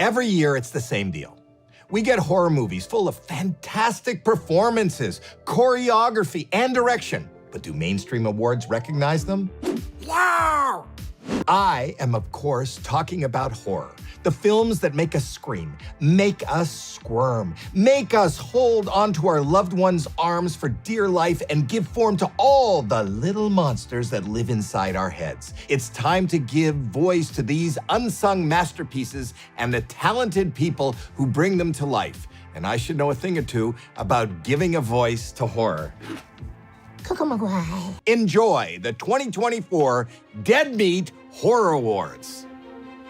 Every year, it's the same deal. We get horror movies full of fantastic performances, choreography, and direction. But do mainstream awards recognize them? Wow! I am, of course, talking about horror. The films that make us scream, make us squirm, make us hold onto our loved ones' arms for dear life and give form to all the little monsters that live inside our heads. It's time to give voice to these unsung masterpieces and the talented people who bring them to life. And I should know a thing or two about giving a voice to horror. Enjoy the 2024 Dead Meat Horror Awards.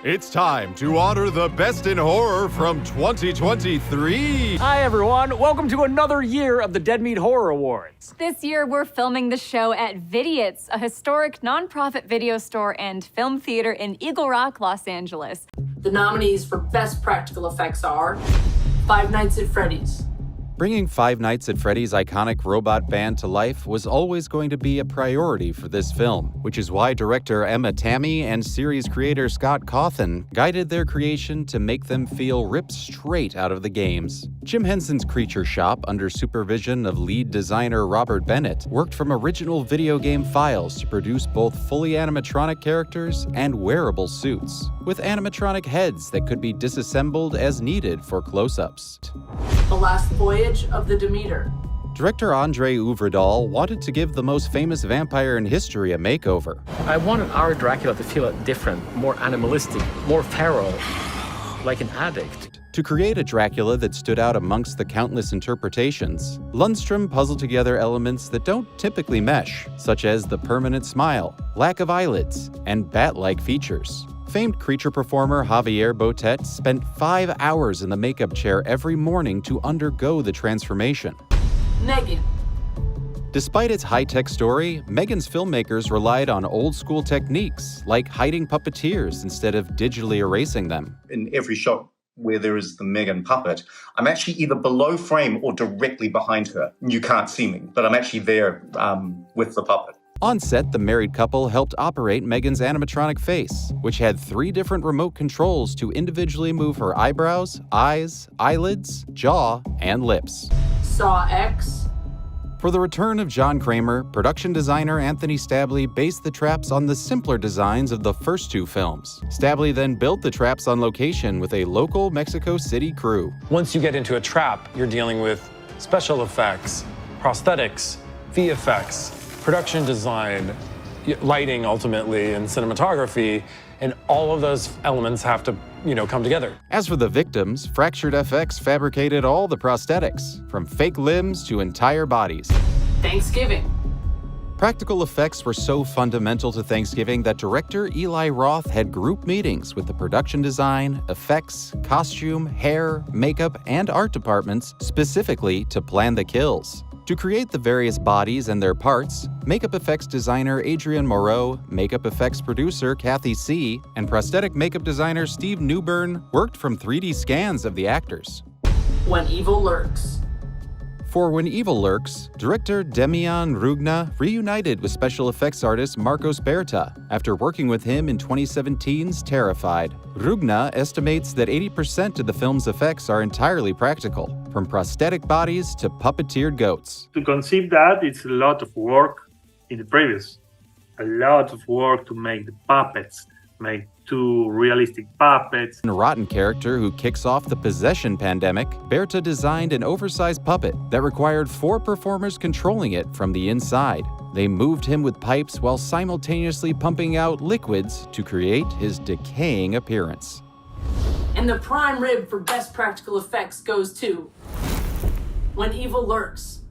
It's time to honor the best in horror from 2023. Hi, everyone. Welcome to another year of the Dead Meat Horror Awards. This year, we're filming the show at Vidiots, a historic nonprofit video store and film theater in Eagle Rock, Los Angeles. The nominees for Best Practical Effects are Five Nights at Freddy's. Bringing Five Nights at Freddy's iconic robot band to life was always going to be a priority for this film, which is why director Emma Tammy and series creator Scott Cawthon guided their creation to make them feel ripped straight out of the games. Jim Henson's Creature Shop, under supervision of lead designer Robert Bennett, worked from original video game files to produce both fully animatronic characters and wearable suits, with animatronic heads that could be disassembled as needed for close-ups. The Last Voyage of the Demeter. Director Andre Øvredal wanted to give the most famous vampire in history a makeover. I wanted our Dracula to feel different, more animalistic, more feral, like an addict. To create a Dracula that stood out amongst the countless interpretations, Lundstrom puzzled together elements that don't typically mesh, such as the permanent smile, lack of eyelids, and bat-like features. Famed creature performer Javier Botet spent 5 hours in the makeup chair every morning to undergo the transformation. Megan. Despite its high-tech story, Megan's filmmakers relied on old-school techniques, like hiding puppeteers instead of digitally erasing them. In every shot where there is the Megan puppet, I'm actually either below frame or directly behind her. You can't see me, but I'm actually there with the puppet. On set, the married couple helped operate Megan's animatronic face, which had 3 different remote controls to individually move her eyebrows, eyes, eyelids, jaw, and lips. Saw X. For the return of John Kramer, production designer Anthony Stabley based the traps on the simpler designs of the first 2 films. Stabley then built the traps on location with a local Mexico City crew. Once you get into a trap, you're dealing with special effects, prosthetics, VFX, production design, lighting ultimately, and cinematography, and all of those elements have to, come together. As for the victims, Fractured FX fabricated all the prosthetics, from fake limbs to entire bodies. Thanksgiving. Practical effects were so fundamental to Thanksgiving that director Eli Roth had group meetings with the production design, effects, costume, hair, makeup, and art departments specifically to plan the kills. To create the various bodies and their parts, makeup effects designer Adrian Moreau, makeup effects producer Kathy C., and prosthetic makeup designer Steve Newbern worked from 3D scans of the actors. When Evil Lurks. For When Evil Lurks, director Demian Rugna reunited with special effects artist Marcos Berta after working with him in 2017's Terrified. Rugna estimates that 80% of the film's effects are entirely practical, from prosthetic bodies to puppeteered goats. To conceive that, it's a lot of work in the previous. A lot of work to make the puppets, make 2 realistic puppets. A rotten character who kicks off the possession pandemic, Berta designed an oversized puppet that required 4 performers controlling it from the inside. They moved him with pipes while simultaneously pumping out liquids to create his decaying appearance. And the prime rib for Best Practical Effects goes to When Evil Lurks.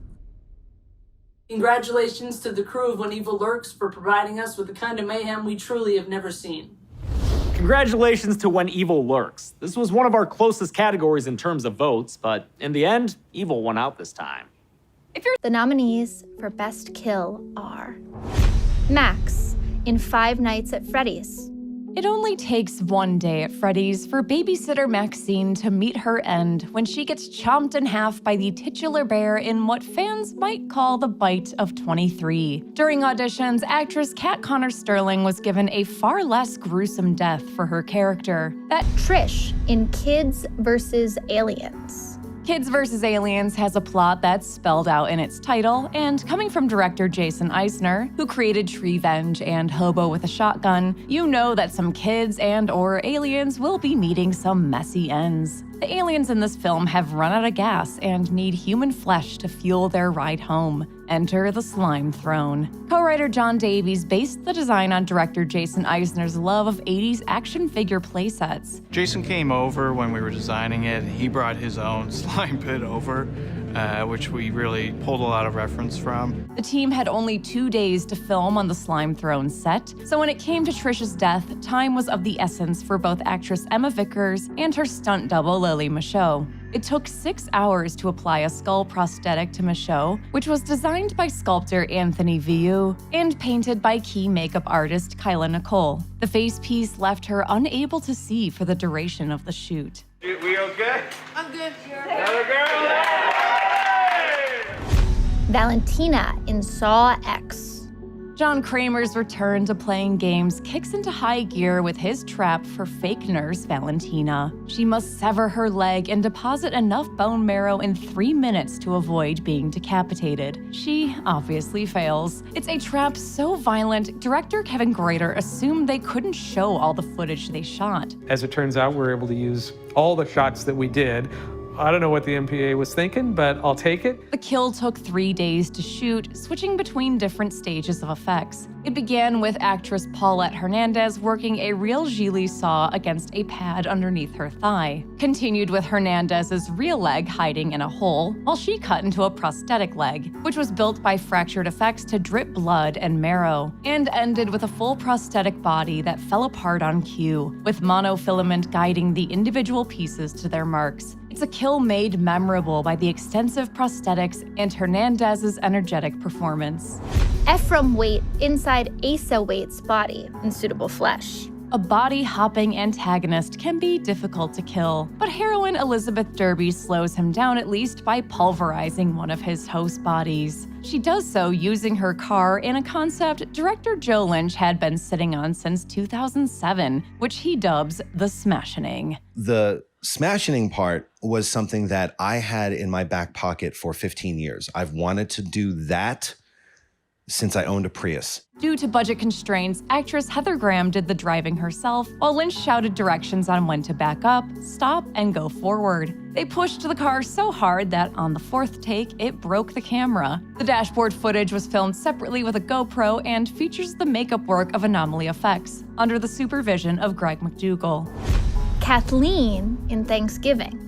Congratulations to the crew of When Evil Lurks for providing us with the kind of mayhem we truly have never seen. Congratulations to When Evil Lurks. This was one of our closest categories in terms of votes, but in the end, Evil won out this time. The nominees for Best Kill are Max in Five Nights at Freddy's, It only takes one day at Freddy's for babysitter Maxine to meet her end when she gets chomped in half by the titular bear in what fans might call the bite of 23. During auditions, actress Kat Connor Sterling was given a far less gruesome death for her character. That Trish in Kids vs. Aliens. Kids vs. Aliens has a plot that's spelled out in its title, and coming from director Jason Eisner, who created Treevenge and Hobo with a Shotgun, you know that some kids and/or aliens will be meeting some messy ends. The aliens in this film have run out of gas and need human flesh to fuel their ride home. Enter the Slime Throne. Co-writer John Davies based the design on director Jason Eisner's love of 80s action figure playsets. Jason came over when we were designing it. He brought his own slime pit over, which we really pulled a lot of reference from. The team had only 2 days to film on the Slime Throne set, so when it came to Trish's death, time was of the essence for both actress Emma Vickers and her stunt double Lily Michaud. It took 6 hours to apply a skull prosthetic to Michaud, which was designed by sculptor Anthony Viu and painted by key makeup artist Kyla Nicole. The face piece left her unable to see for the duration of the shoot. We okay? I'm good. Another girl? Valentina in Saw X. John Kramer's return to playing games kicks into high gear with his trap for fake nurse Valentina. She must sever her leg and deposit enough bone marrow in 3 minutes to avoid being decapitated. She obviously fails. It's a trap so violent, director Kevin Greiter assumed they couldn't show all the footage they shot. As it turns out, we're able to use all the shots that we did. I don't know what the MPA was thinking, but I'll take it. The kill took 3 days to shoot, switching between different stages of effects. It began with actress Paulette Hernandez working a real Gigli saw against a pad underneath her thigh. Continued with Hernandez's real leg hiding in a hole, while she cut into a prosthetic leg, which was built by Fractured Effects to drip blood and marrow, and ended with a full prosthetic body that fell apart on cue, with monofilament guiding the individual pieces to their marks. It's a kill made memorable by the extensive prosthetics and Hernandez's energetic performance. Ephraim Waite inside Asa Waite's body in Suitable Flesh. A body-hopping antagonist can be difficult to kill, but heroine Elizabeth Derby slows him down at least by pulverizing one of his host bodies. She does so using her car in a concept director Joe Lynch had been sitting on since 2007, which he dubs the Smashining. The Smashining part was something that I had in my back pocket for 15 years. I've wanted to do that since I owned a Prius. Due to budget constraints, actress Heather Graham did the driving herself, while Lynch shouted directions on when to back up, stop, and go forward. They pushed the car so hard that on the 4th take, it broke the camera. The dashboard footage was filmed separately with a GoPro and features the makeup work of Anomaly Effects, under the supervision of Greg McDougall. Kathleen in Thanksgiving.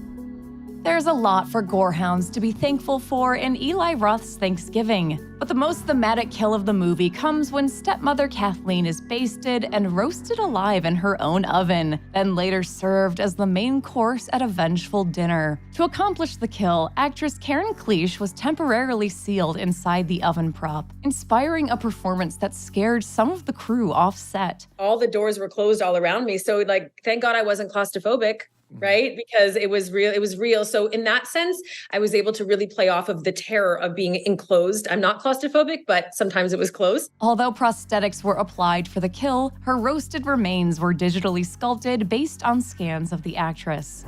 There's a lot for gorehounds to be thankful for in Eli Roth's Thanksgiving, but the most thematic kill of the movie comes when stepmother Kathleen is basted and roasted alive in her own oven, then later served as the main course at a vengeful dinner. To accomplish the kill, actress Karen Cleesh was temporarily sealed inside the oven prop, inspiring a performance that scared some of the crew off set. All the doors were closed all around me, so thank God I wasn't claustrophobic. Right? Because it was real. So in that sense, I was able to really play off of the terror of being enclosed. I'm not claustrophobic, but sometimes it was closed. Although prosthetics were applied for the kill, her roasted remains were digitally sculpted based on scans of the actress.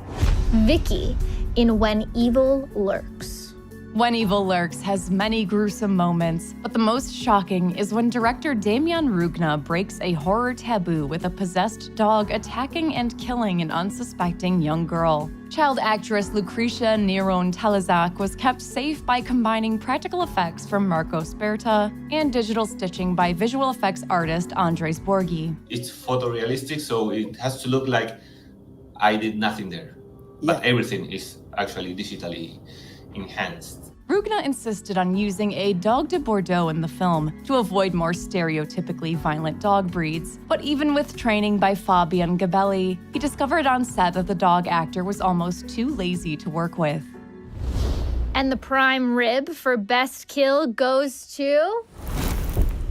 Vicky in When Evil Lurks. When Evil Lurks has many gruesome moments, but the most shocking is when director Damian Rugna breaks a horror taboo with a possessed dog attacking and killing an unsuspecting young girl. Child actress Lucretia Neron Telezak was kept safe by combining practical effects from Marco Sperta and digital stitching by visual effects artist Andres Borghi. It's photorealistic, so it has to look like I did nothing there. But everything is actually digitally enhanced. Rugna insisted on using a dog de Bordeaux in the film to avoid more stereotypically violent dog breeds. But even with training by Fabian Gabelli, he discovered on set that the dog actor was almost too lazy to work with. And the prime rib for best kill goes to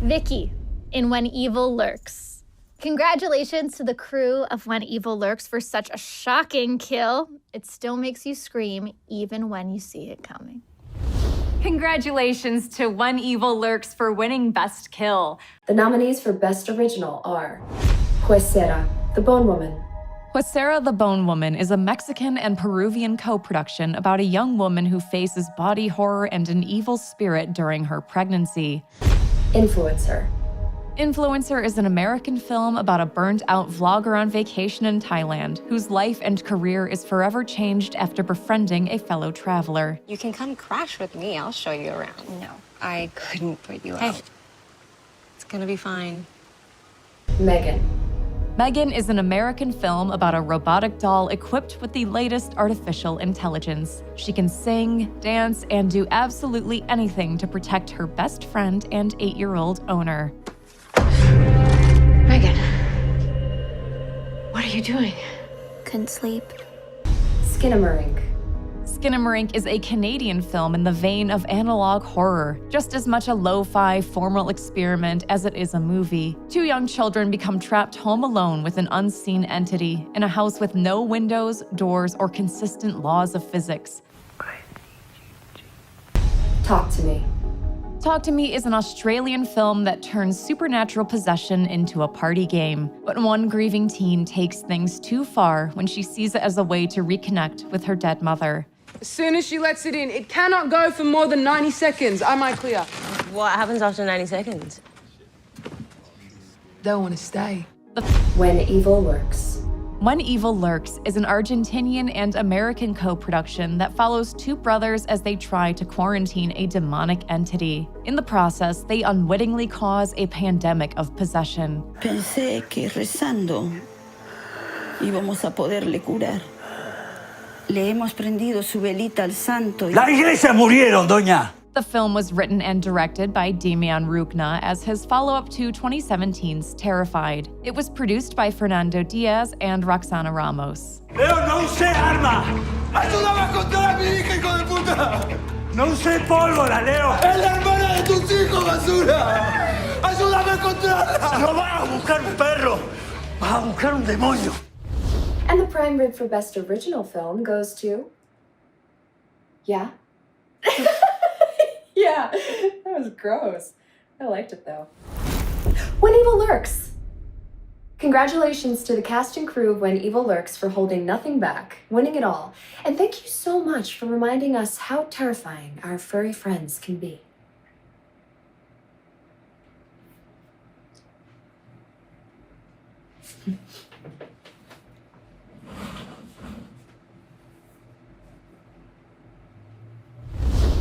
Vicky in When Evil Lurks. Congratulations to the crew of When Evil Lurks for such a shocking kill. It still makes you scream even when you see it coming. Congratulations to When Evil Lurks for winning Best Kill. The nominees for Best Original are Huesera, The Bone Woman. Huesera the Bone Woman is a Mexican and Peruvian co-production about a young woman who faces body horror and an evil spirit during her pregnancy. Influencer. Influencer is an American film about a burned-out vlogger on vacation in Thailand whose life and career is forever changed after befriending a fellow traveler. You can come crash with me. I'll show you around. No, I couldn't put you out. It's gonna be fine. Megan. Megan is an American film about a robotic doll equipped with the latest artificial intelligence. She can sing, dance, and do absolutely anything to protect her best friend and 8-year-old owner. Megan, what are you doing? Couldn't sleep. Skinamarink. Skinamarink is a Canadian film in the vein of analog horror, just as much a lo-fi formal experiment as it is a movie. 2 young children become trapped home alone with an unseen entity in a house with no windows, doors, or consistent laws of physics. Talk to Me. Talk to Me is an Australian film that turns supernatural possession into a party game. But one grieving teen takes things too far when she sees it as a way to reconnect with her dead mother. As soon as she lets it in, it cannot go for more than 90 seconds. Am I clear? What happens after 90 seconds? They'll want to stay. When Evil Lurks. When Evil Lurks is an Argentinian and American co-production that follows 2 brothers as they try to quarantine a demonic entity. In the process, they unwittingly cause a pandemic of possession. Pensé que rezando íbamos a poderle curar. Le hemos prendido su velita al santo. La iglesia murieron, doña. The film was written and directed by Damian Rugna as his follow-up to 2017's Terrified. It was produced by Fernando Diaz and Roxana Ramos. Leo, no usé arma. Ayúdame a controlar a mi hija, hijo de puta. No usé pólvora, Leo. Es la hermana de tus hijos, basura. Ayúdame a controlarla. No vas a buscar un perro. Vas a buscar un demonio. And the prime rib for Best Original Film goes to... Yeah? Yeah, that was gross. I liked it though. When Evil Lurks. Congratulations to the cast and crew of When Evil Lurks for holding nothing back, winning it all. And thank you so much for reminding us how terrifying our furry friends can be.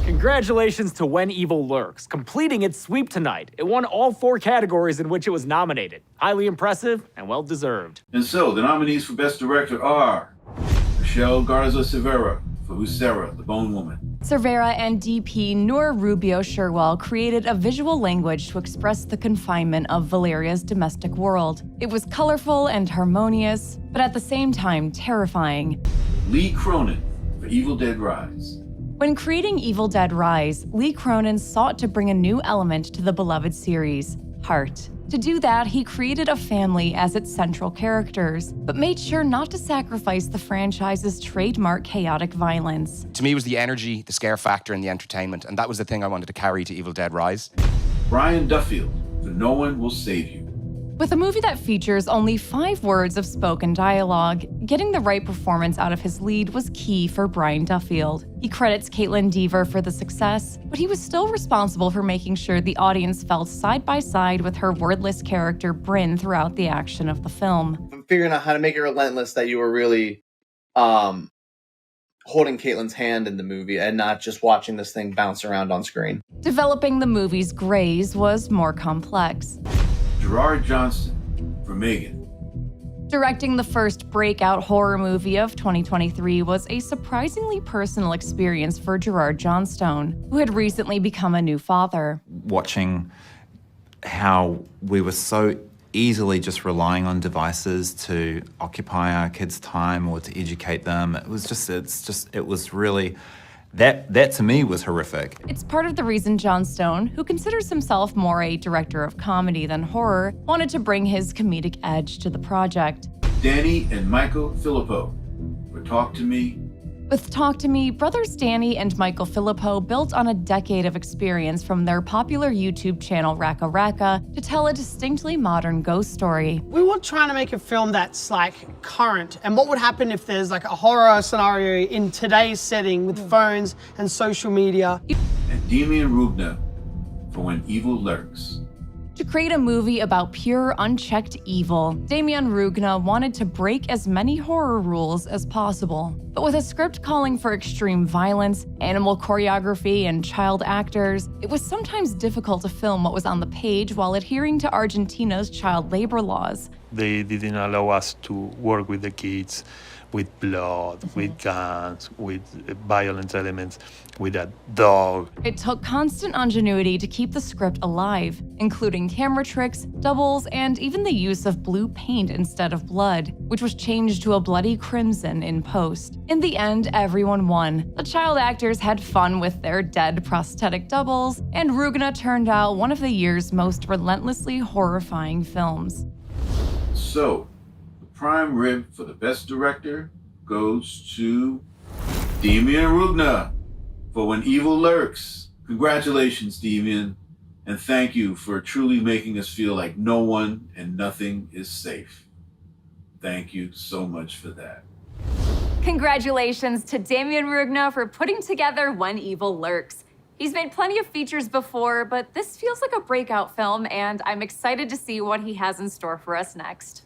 Congratulations to When Evil Lurks, completing its sweep tonight. It won all 4 categories in which it was nominated. Highly impressive and well-deserved. And so, the nominees for Best Director are Michelle Garza-Cervera for Huesera, The Bone Woman. Cervera and DP Noor Rubio Sherwell created a visual language to express the confinement of Valeria's domestic world. It was colorful and harmonious, but at the same time terrifying. Lee Cronin for Evil Dead Rise. When creating Evil Dead Rise, Lee Cronin sought to bring a new element to the beloved series, heart. To do that, he created a family as its central characters, but made sure not to sacrifice the franchise's trademark chaotic violence. To me, it was the energy, the scare factor, and the entertainment, and that was the thing I wanted to carry to Evil Dead Rise. Brian Duffield for No One Will Save You. With a movie that features only 5 words of spoken dialogue, getting the right performance out of his lead was key for Brian Duffield. He credits Caitlin Dever for the success, but he was still responsible for making sure the audience felt side by side with her wordless character Bryn throughout the action of the film. Figuring out how to make it relentless, that you were really holding Caitlin's hand in the movie and not just watching this thing bounce around on screen. Developing the movie's grays was more complex. Gerard Johnston for Megan. Directing the first breakout horror movie of 2023 was a surprisingly personal experience for Gerard Johnstone, who had recently become a new father. Watching how we were so easily just relying on devices to occupy our kids' time or to educate them, it was really That to me was horrific. It's part of the reason Jon Stone, who considers himself more a director of comedy than horror, wanted to bring his comedic edge to the project. Danny and Michael Filippo for Talk to Me. With Talk to Me, brothers Danny and Michael Filippo built on a decade of experience from their popular YouTube channel Raka Raka to tell a distinctly modern ghost story. We were trying to make a film that's like current, and what would happen if there's like a horror scenario in today's setting with phones and social media. And Demian Rugna for When Evil Lurks. To create a movie about pure, unchecked evil, Demian Rugna wanted to break as many horror rules as possible. But with a script calling for extreme violence, animal choreography, and child actors, it was sometimes difficult to film what was on the page while adhering to Argentina's child labor laws. They didn't allow us to work with the kids, with blood, with guns, with violent elements, with a dog. It took constant ingenuity to keep the script alive, including camera tricks, doubles, and even the use of blue paint instead of blood, which was changed to a bloody crimson in post. In the end, everyone won. The child actors had fun with their dead prosthetic doubles, and Rugna turned out one of the year's most relentlessly horrifying films. So, the prime rib for the best director goes to Demian Rugna for When Evil Lurks. Congratulations, Demian, and thank you for truly making us feel like no one and nothing is safe. Thank you so much for that. Congratulations to Demian Rugna for putting together When Evil Lurks. He's made plenty of features before, but this feels like a breakout film, and I'm excited to see what he has in store for us next.